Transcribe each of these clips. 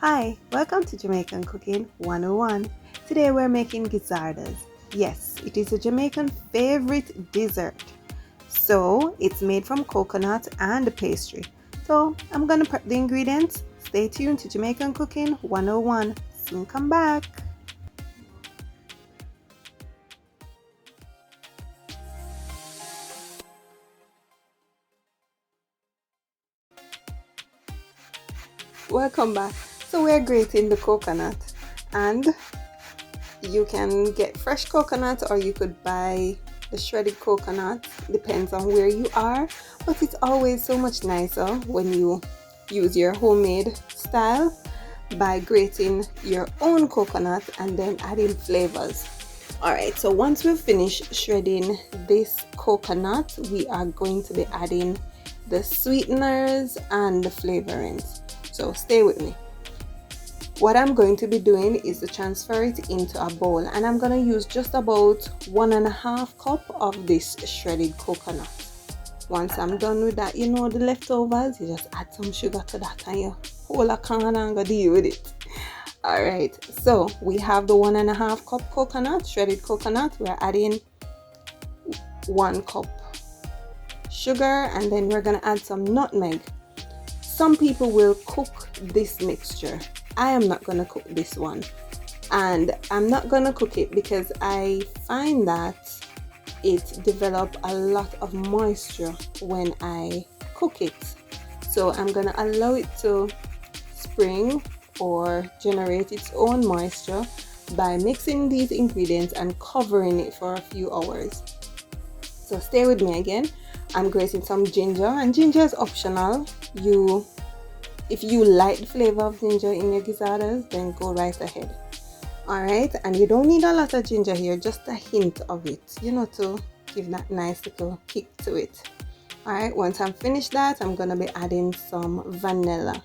Hi, welcome to Jamaican Cooking 101. Today we're making gizzadas. Yes, it is a Jamaican favorite dessert. So it's made from coconut and pastry. So I'm gonna prep the ingredients. Stay tuned to Jamaican Cooking 101. Soon come back. Welcome back. So we're grating the coconut, and you can get fresh coconut or you could buy the shredded coconut, depends on where you are, but it's always so much nicer when you use your homemade style by grating your own coconut and then adding flavors. Alright, so once we've finished shredding this coconut, we are going to be adding the sweeteners and the flavorings, so stay with me. What I'm going to be doing is to transfer it into a bowl, and I'm going to use just about 1.5 cup of this shredded coconut. Once I'm done with that, you know the leftovers, you just add some sugar to that and you hold a can and go deal with it. Alright, so we have the 1.5 cup coconut, shredded coconut. We're adding 1 cup sugar, and then we're going to add some nutmeg. Some people will cook this mixture. I am not going to cook this one, and I'm not going to cook it because I find that it develops a lot of moisture when I cook it. So I'm going to allow it to spring or generate its own moisture by mixing these ingredients and covering it for a few hours. So stay with me again. I'm grating some ginger, and ginger is optional. If you like the flavor of ginger in your gizzadas, then go right ahead. Alright, and you don't need a lot of ginger here, just a hint of it, to give that nice little kick to it. Alright, once I'm finished that, I'm gonna be adding some vanilla.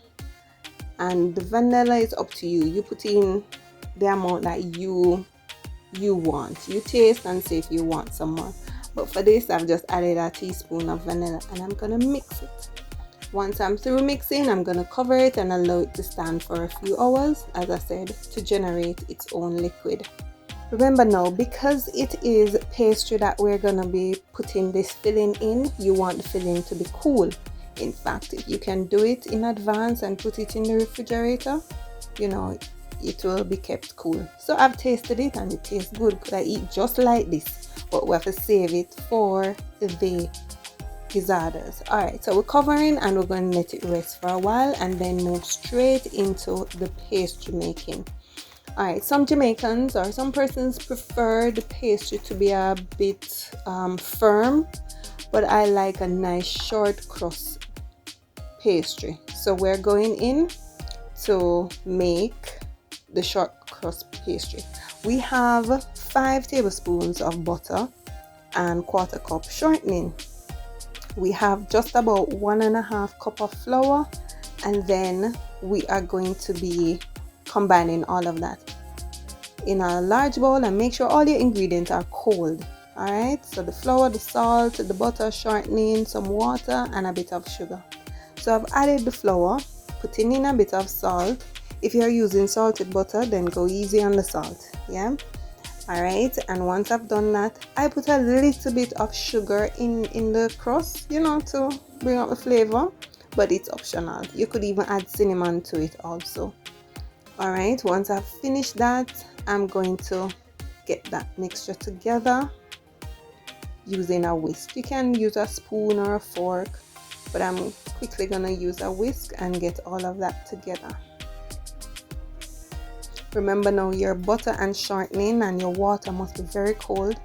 And the vanilla is up to you. You put in the amount that you want. You taste and see if you want some more. But for this, I've just added a teaspoon of vanilla, and I'm gonna mix it. Once I'm through mixing, I'm going to cover it and allow it to stand for a few hours, as I said, to generate its own liquid. Remember now, because it is pastry that we're going to be putting this filling in, you want the filling to be cool. In fact, if you can do it in advance and put it in the refrigerator, it will be kept cool. So I've tasted it and it tastes good. Could I eat just like this? But we have to save it for the gizzadas. Alright, so we're covering and we're going to let it rest for a while and then move straight into the pastry making. Alright, some Jamaicans or some persons prefer the pastry to be a bit firm, but I like a nice short crust pastry. So we're going in to make the short crust pastry. We have 5 tablespoons of butter and 1/4 cup shortening. We have just about 1.5 cup of flour, and then we are going to be combining all of that in a large bowl, and make sure all your ingredients are cold. Alright, so the flour, the salt, the butter, shortening, some water, and a bit of sugar. So I've added the flour, putting in a bit of salt. If you're using salted butter, then go easy on the salt. Yeah. Alright, and once I've done that, I put a little bit of sugar in the crust, to bring out the flavor, but it's optional. You could even add cinnamon to it also. Alright, once I've finished that, I'm going to get that mixture together using a whisk. You can use a spoon or a fork, but I'm quickly gonna use a whisk and get all of that together. Remember now, your butter and shortening and your water must be very cold.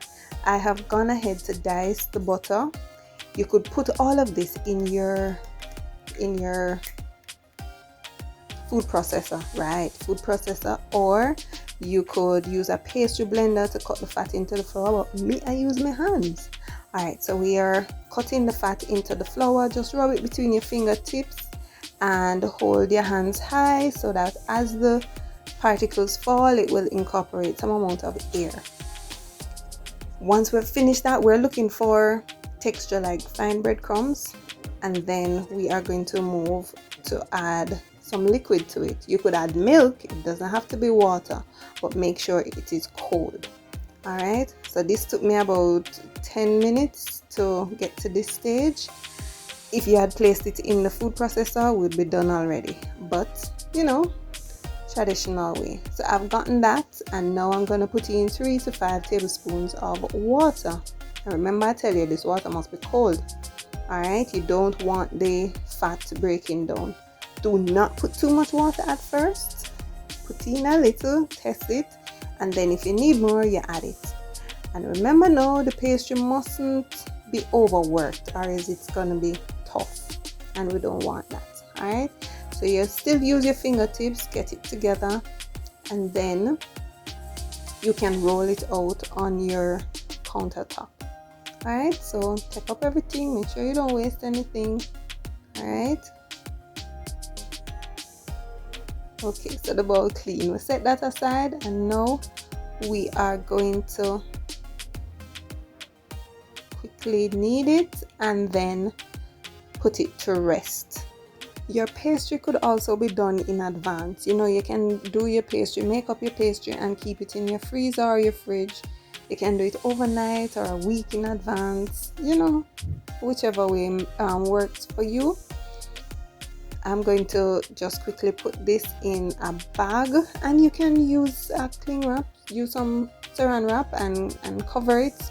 I have gone ahead to dice the butter. You could put all of this in your food processor, right? Food processor, or you could use a pastry blender to cut the fat into the flour. But me, I use my hands. Alright, so we are cutting the fat into the flour. Just rub it between your fingertips and hold your hands high so that as the particles fall, it will incorporate some amount of air. Once we've finished that, we're looking for texture like fine breadcrumbs, and then we are going to move to add some liquid to it. You could add milk, it doesn't have to be water, but make sure it is cold. All right, so this took me about 10 minutes to get to this stage. If you had placed it in the food processor, we'd be done already, but you know, traditional way. So I've gotten that, and now I'm going to put in 3 to 5 tablespoons of water. And remember, I tell you, this water must be cold. All right, you don't want the fat breaking down. Do not put too much water at first. Put in a little, test it, and then if you need more, you add it. And remember now, the pastry mustn't be overworked, or else it's gonna be tough, and we don't want that. All right, so you still use your fingertips, get it together, and then you can roll it out on your countertop. All right, so take up everything, make sure you don't waste anything. All right, okay, so the bowl clean, we set that aside, and now we are going to quickly knead it and then put it to rest. Your pastry could also be done in advance. You know, you can do your pastry, make up your pastry and keep it in your freezer or your fridge. You can do it overnight or a week in advance, you know, whichever way works for you. I'm going to just quickly put this in a bag, and you can use a cling wrap, use some saran wrap and cover it,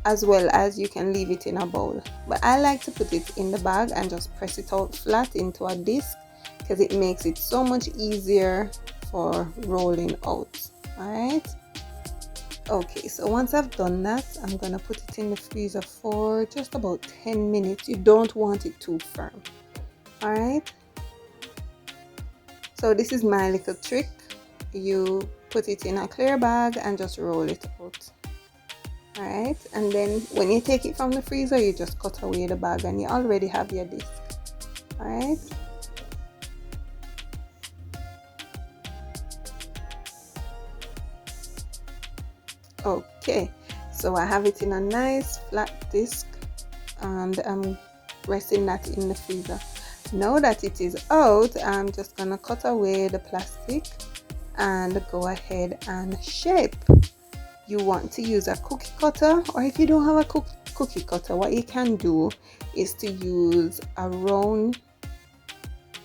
as well as you can leave it in a bowl. But I like to put it in the bag and just press it out flat into a disc, because it makes it so much easier for rolling out. Alright, okay, so once I've done that, I'm gonna put it in the freezer for just about 10 minutes. You don't want it too firm. Alright, so this is my little trick. You put it in a clear bag and just roll it out. Alright, and then when you take it from the freezer, you just cut away the bag and you already have your disc. Alright, okay, so I have it in a nice flat disc, and I'm resting that in the freezer. Now that it is out, I'm just gonna cut away the plastic and go ahead and shape. You want to use a cookie cutter, or if you don't have a cookie cutter, what you can do is to use a round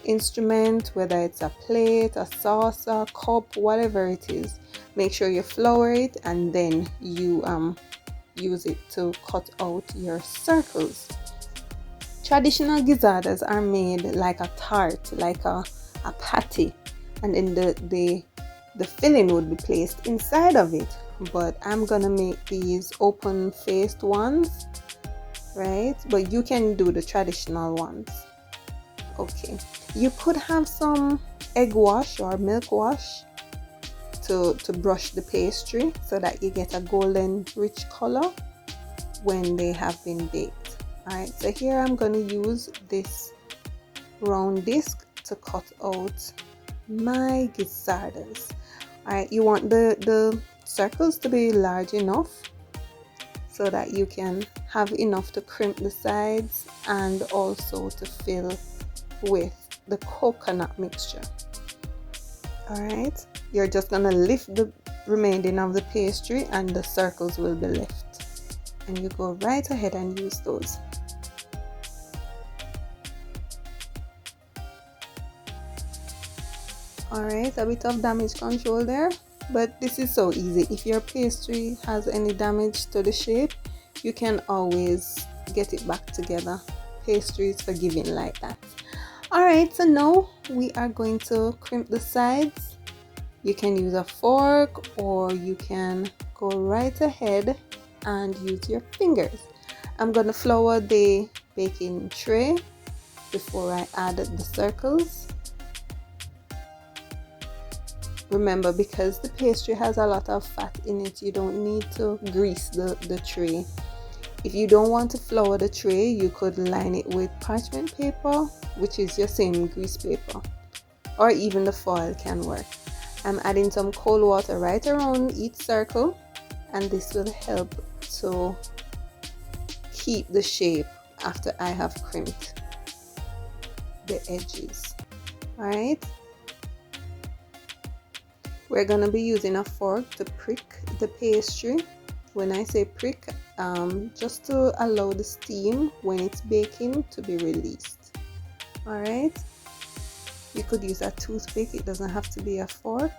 instrument, whether it's a plate, a saucer, cup, whatever it is. Make sure you flour it, and then you use it to cut out your circles. Traditional gizzadas are made like a tart, like a patty, and then the filling would be placed inside of it. But I'm gonna make these open faced ones, right? But you can do the traditional ones. Okay, you could have some egg wash or milk wash to brush the pastry so that you get a golden rich color when they have been baked. Alright, so here I'm going to use this round disc to cut out my gizzadas. Alright, you want the circles to be large enough so that you can have enough to crimp the sides and also to fill with the coconut mixture. Alright, you're just going to lift the remaining of the pastry and the circles will be left, and you go right ahead and use those. Alright, a bit of damage control there, but this is so easy. If your pastry has any damage to the shape, you can always get it back together. Pastry is forgiving like that. Alright, so now we are going to crimp the sides. You can use a fork, or you can go right ahead and use your fingers. I'm going to flour the baking tray before I add the circles. Remember, because the pastry has a lot of fat in it, you don't need to grease the tray. If you don't want to flour the tray, you could line it with parchment paper, which is your same grease paper, or even the foil can work. I'm adding some cold water right around each circle, and this will help to keep the shape after I have crimped the edges. All right, we're going to be using a fork to prick the pastry. When I say prick, just to allow the steam when it's baking to be released. All right, you could use a toothpick, it doesn't have to be a fork.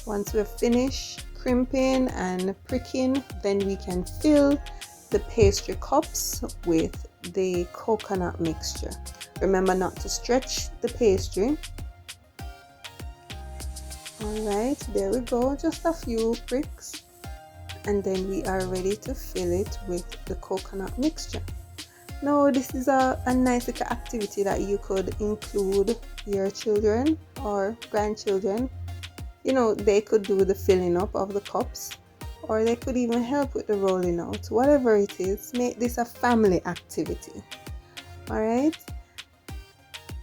Once we're finished crimping and pricking, then we can fill the pastry cups with the coconut mixture. Remember not to stretch the pastry. Alright, there we go, just a few pricks, and then we are ready to fill it with the coconut mixture. Now this is a nice little activity that you could include your children or grandchildren. You know, they could do the filling up of the cups, or they could even help with the rolling out. Whatever it is, make this a family activity. Alright,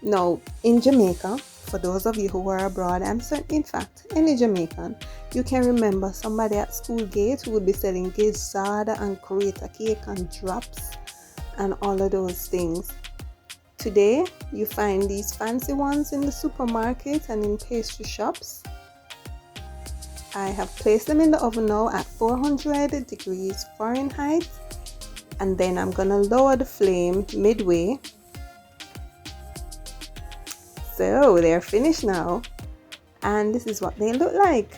now in Jamaica, for those of you who are abroad, I'm certain, in fact, any Jamaican, you can remember somebody at school gate who would be selling Gizzada and create a cake and drops and all of those things. Today, you find these fancy ones in the supermarket and in pastry shops. I have placed them in the oven now at 400 degrees Fahrenheit, and then I'm gonna lower the flame midway. So they're finished now, and this is what they look like.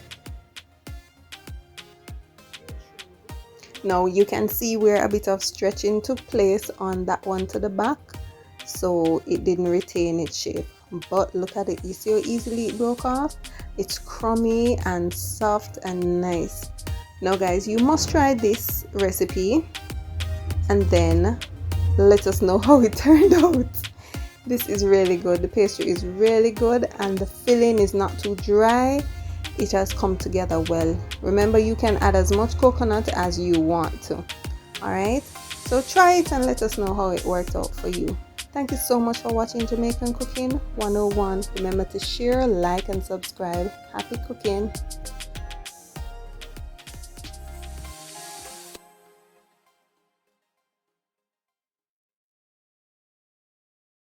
Now you can see where a bit of stretching took place on that one to the back, so it didn't retain its shape. But look at it, you see how easily it broke off? It's crummy and soft and nice. Now guys, you must try this recipe and then let us know how it turned out. This is really good. The pastry is really good and the filling is not too dry. It has come together well. Remember, you can add as much coconut as you want to. Alright, so try it and let us know how it worked out for you. Thank you so much for watching Jamaican Cooking 101. Remember to share, like and subscribe. Happy cooking!